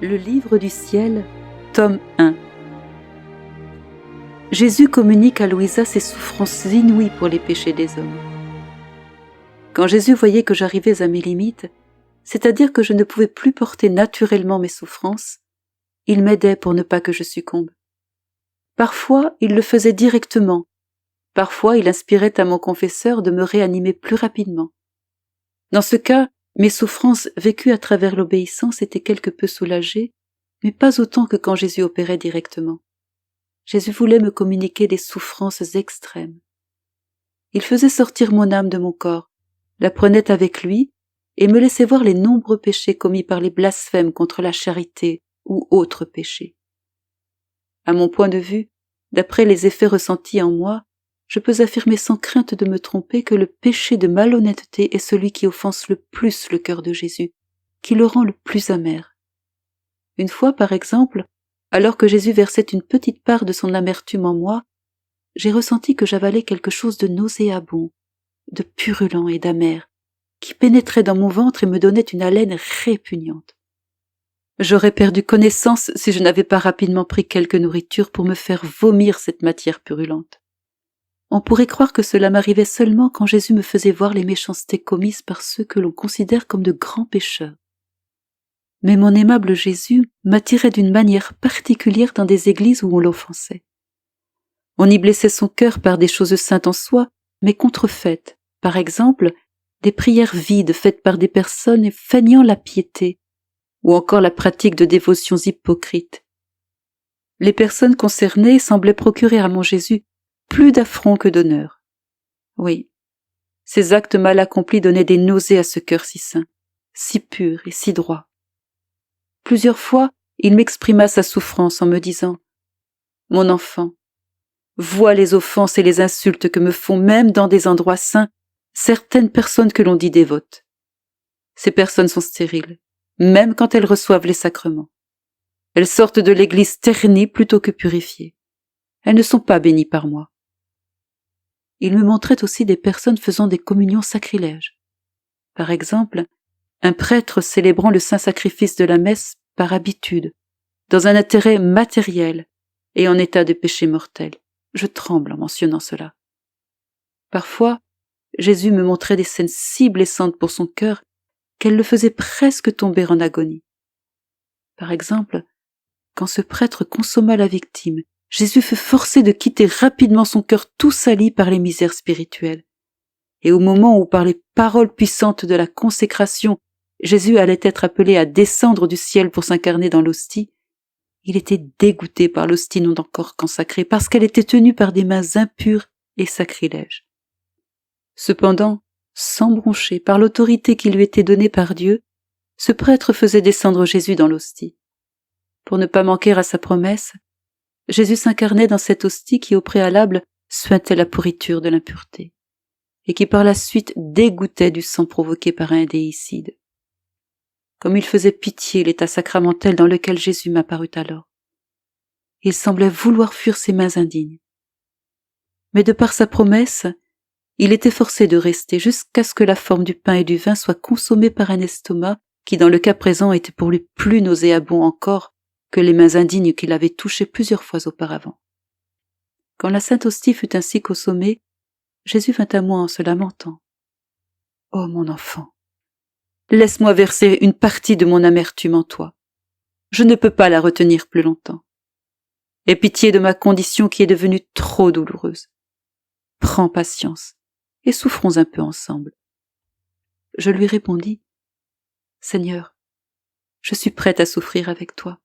Le livre du ciel, tome 1. Jésus communique à Louisa ses souffrances inouïes pour les péchés des hommes. Quand Jésus voyait que j'arrivais à mes limites, c'est-à-dire que je ne pouvais plus porter naturellement mes souffrances, il m'aidait pour ne pas que je succombe. Parfois, il le faisait directement. Parfois, il inspirait à mon confesseur de me réanimer plus rapidement. Dans ce cas, mes souffrances vécues à travers l'obéissance étaient quelque peu soulagées, mais pas autant que quand Jésus opérait directement. Jésus voulait me communiquer des souffrances extrêmes. Il faisait sortir mon âme de mon corps, la prenait avec lui et me laissait voir les nombreux péchés commis par les blasphèmes contre la charité ou autres péchés. À mon point de vue, d'après les effets ressentis en moi, je peux affirmer sans crainte de me tromper que le péché de malhonnêteté est celui qui offense le plus le cœur de Jésus, qui le rend le plus amer. Une fois, par exemple, alors que Jésus versait une petite part de son amertume en moi, j'ai ressenti que j'avalais quelque chose de nauséabond, de purulent et d'amer, qui pénétrait dans mon ventre et me donnait une haleine répugnante. J'aurais perdu connaissance si je n'avais pas rapidement pris quelque nourriture pour me faire vomir cette matière purulente. On pourrait croire que cela m'arrivait seulement quand Jésus me faisait voir les méchancetés commises par ceux que l'on considère comme de grands pécheurs. Mais mon aimable Jésus m'attirait d'une manière particulière dans des églises où on l'offensait. On y blessait son cœur par des choses saintes en soi, mais contrefaites, par exemple, des prières vides faites par des personnes feignant la piété, ou encore la pratique de dévotions hypocrites. Les personnes concernées semblaient procurer à mon Jésus plus d'affront que d'honneur. Oui, ces actes mal accomplis donnaient des nausées à ce cœur si saint, si pur et si droit. Plusieurs fois, il m'exprima sa souffrance en me disant « Mon enfant, vois les offenses et les insultes que me font même dans des endroits saints certaines personnes que l'on dit dévotes. Ces personnes sont stériles, même quand elles reçoivent les sacrements. Elles sortent de l'église ternies plutôt que purifiées. Elles ne sont pas bénies par moi. » Il me montrait aussi des personnes faisant des communions sacrilèges. Par exemple, un prêtre célébrant le saint sacrifice de la messe par habitude, dans un intérêt matériel et en état de péché mortel. Je tremble en mentionnant cela. Parfois, Jésus me montrait des scènes si blessantes pour son cœur qu'elles le faisaient presque tomber en agonie. Par exemple, quand ce prêtre consomma la victime, Jésus fut forcé de quitter rapidement son cœur tout sali par les misères spirituelles. Et au moment où, par les paroles puissantes de la consécration, Jésus allait être appelé à descendre du ciel pour s'incarner dans l'hostie, il était dégoûté par l'hostie non encore consacrée parce qu'elle était tenue par des mains impures et sacrilèges. Cependant, sans broncher par l'autorité qui lui était donnée par Dieu, ce prêtre faisait descendre Jésus dans l'hostie. Pour ne pas manquer à sa promesse, Jésus s'incarnait dans cette hostie qui au préalable suintait la pourriture de l'impureté, et qui par la suite dégoûtait du sang provoqué par un déicide. Comme il faisait pitié l'état sacramentel dans lequel Jésus m'apparut alors. Il semblait vouloir fuir ses mains indignes. Mais de par sa promesse, il était forcé de rester jusqu'à ce que la forme du pain et du vin soit consommée par un estomac qui dans le cas présent était pour lui plus nauséabond encore que les mains indignes qu'il avait touchées plusieurs fois auparavant. Quand la sainte hostie fut ainsi consommée, Jésus vint à moi en se lamentant. « Oh mon enfant, laisse-moi verser une partie de mon amertume en toi. Je ne peux pas la retenir plus longtemps. Aie pitié de ma condition qui est devenue trop douloureuse. Prends patience et souffrons un peu ensemble. » Je lui répondis, « Seigneur, je suis prête à souffrir avec toi.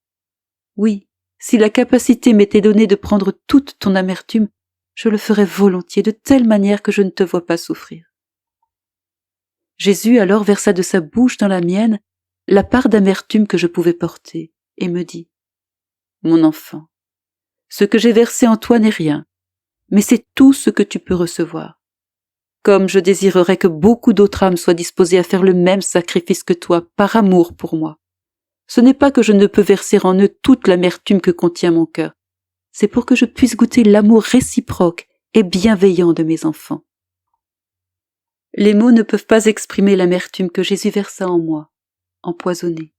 Oui, si la capacité m'était donnée de prendre toute ton amertume, je le ferais volontiers de telle manière que je ne te vois pas souffrir. » Jésus alors versa de sa bouche dans la mienne la part d'amertume que je pouvais porter et me dit « Mon enfant, ce que j'ai versé en toi n'est rien, mais c'est tout ce que tu peux recevoir. Comme je désirerais que beaucoup d'autres âmes soient disposées à faire le même sacrifice que toi par amour pour moi. Ce n'est pas que je ne peux verser en eux toute l'amertume que contient mon cœur, c'est pour que je puisse goûter l'amour réciproque et bienveillant de mes enfants. » Les mots ne peuvent pas exprimer l'amertume que Jésus versa en moi, empoisonnée,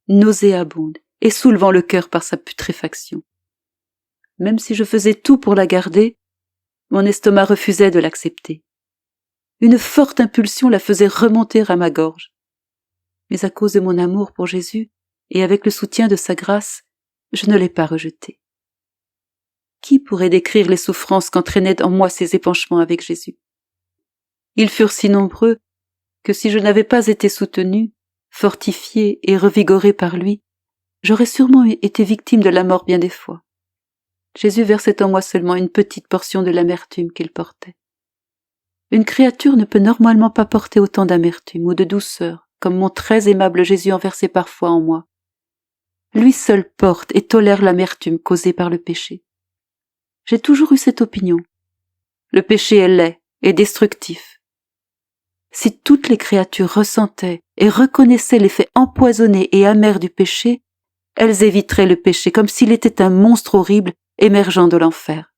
nauséabonde et soulevant le cœur par sa putréfaction. Même si je faisais tout pour la garder, mon estomac refusait de l'accepter. Une forte impulsion la faisait remonter à ma gorge. Mais à cause de mon amour pour Jésus, et avec le soutien de sa grâce, je ne l'ai pas rejetée. Qui pourrait décrire les souffrances qu'entraînaient en moi ces épanchements avec Jésus? Ils furent si nombreux que si je n'avais pas été soutenue, fortifiée et revigorée par lui, j'aurais sûrement été victime de la mort bien des fois. Jésus versait en moi seulement une petite portion de l'amertume qu'il portait. Une créature ne peut normalement pas porter autant d'amertume ou de douceur, comme mon très aimable Jésus en versait parfois en moi. Lui seul porte et tolère l'amertume causée par le péché. J'ai toujours eu cette opinion. Le péché est laid et destructif. Si toutes les créatures ressentaient et reconnaissaient l'effet empoisonné et amer du péché, elles éviteraient le péché comme s'il était un monstre horrible émergeant de l'enfer.